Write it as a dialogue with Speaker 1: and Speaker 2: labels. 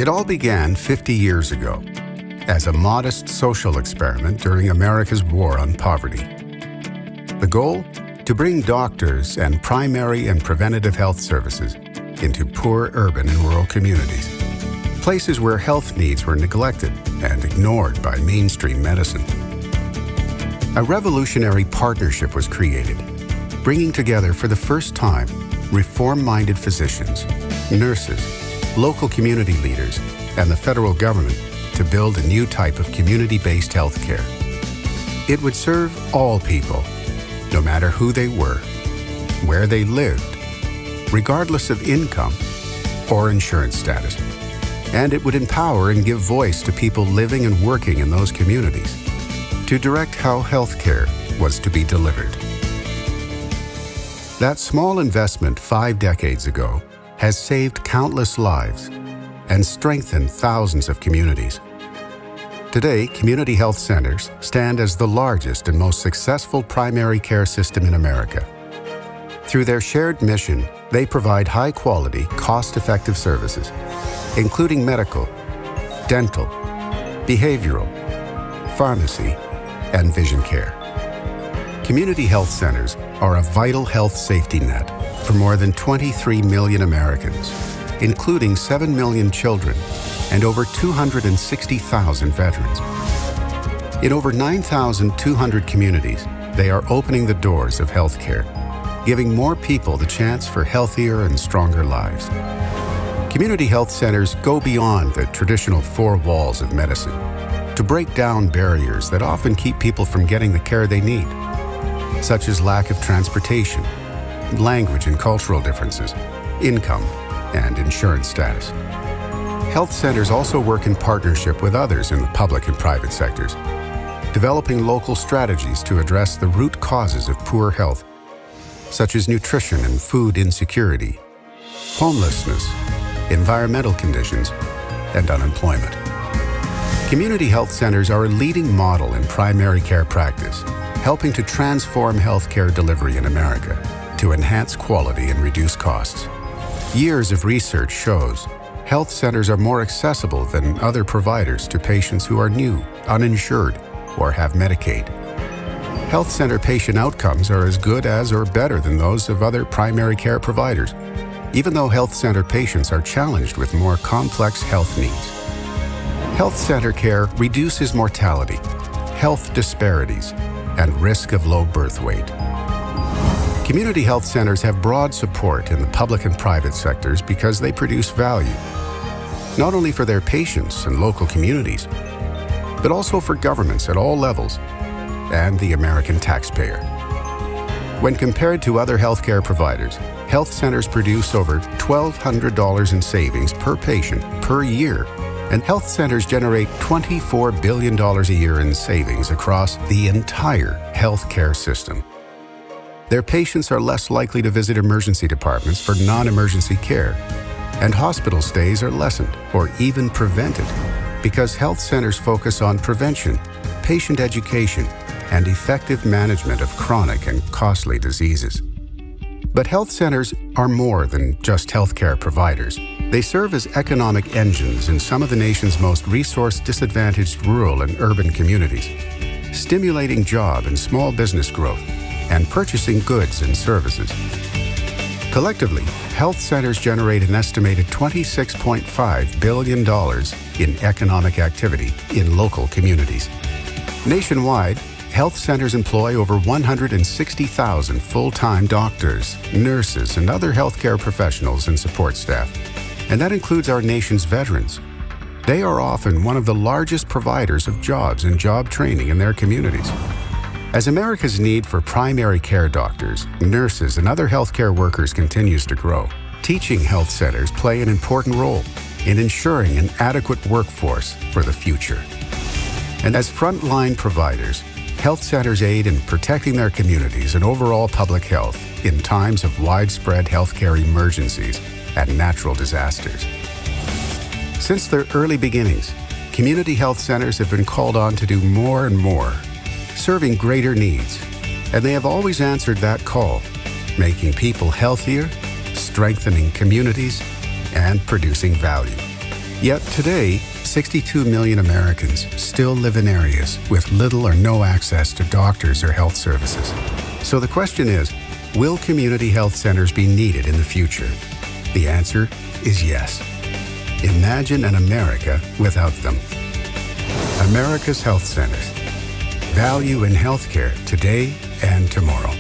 Speaker 1: It all began 50 years ago as a modest social experiment during America's war on poverty. The goal? To bring doctors and primary and preventative health services into poor urban and rural communities, places where health needs were neglected and ignored by mainstream medicine. A revolutionary partnership was created, bringing together for the first time reform-minded physicians, nurses, local community leaders, and the federal government to build a new type of community-based health care. It would serve all people, no matter who they were, where they lived, regardless of income or insurance status. And it would empower and give voice to people living and working in those communities to direct how health care was to be delivered. That small investment 5 decades ago has saved countless lives and strengthened thousands of communities. Today, community health centers stand as the largest and most successful primary care system in America. Through their shared mission, they provide high-quality, cost-effective services, including medical, dental, behavioral, pharmacy, and vision care. Community health centers are a vital health safety net for more than 23 million Americans, including 7 million children and over 260,000 veterans. In over 9,200 communities, they are opening the doors of healthcare, giving more people the chance for healthier and stronger lives. Community health centers go beyond the traditional 4 walls of medicine to break down barriers that often keep people from getting the care they need, such as lack of transportation, language and cultural differences, income, and insurance status. Health centers also work in partnership with others in the public and private sectors, developing local strategies to address the root causes of poor health, such as nutrition and food insecurity, homelessness, environmental conditions, and unemployment. Community health centers are a leading model in primary care practice, helping to transform healthcare delivery in America to enhance quality and reduce costs. Years of research shows health centers are more accessible than other providers to patients who are new, uninsured, or have Medicaid. Health center patient outcomes are as good as or better than those of other primary care providers, even though health center patients are challenged with more complex health needs. Health center care reduces mortality, health disparities, and risk of low birth weight. Community health centers have broad support in the public and private sectors because they produce value, not only for their patients and local communities, but also for governments at all levels and the American taxpayer. When compared to other healthcare providers, health centers produce over $1,200 in savings per patient per year, and health centers generate $24 billion a year in savings across the entire healthcare system. Their patients are less likely to visit emergency departments for non-emergency care, and hospital stays are lessened or even prevented because health centers focus on prevention, patient education, and effective management of chronic and costly diseases. But health centers are more than just healthcare providers. They serve as economic engines in some of the nation's most resource-disadvantaged rural and urban communities, stimulating job and small business growth and purchasing goods and services. Collectively, health centers generate an estimated $26.5 billion in economic activity in local communities. Nationwide, health centers employ over 160,000 full-time doctors, nurses, and other healthcare professionals and support staff. And that includes our nation's veterans. They are often one of the largest providers of jobs and job training in their communities. As America's need for primary care doctors, nurses, and other healthcare workers continues to grow, teaching health centers play an important role in ensuring an adequate workforce for the future. And as frontline providers, health centers aid in protecting their communities and overall public health in times of widespread healthcare emergencies and natural disasters. Since their early beginnings, community health centers have been called on to do more and more, serving greater needs, and they have always answered that call, making people healthier, strengthening communities, and producing value. Yet today, 62 million Americans still live in areas with little or no access to doctors or health services. So the question is, will community health centers be needed in the future? The answer is yes. Imagine an America without them. America's Health Centers. Value in healthcare today and tomorrow.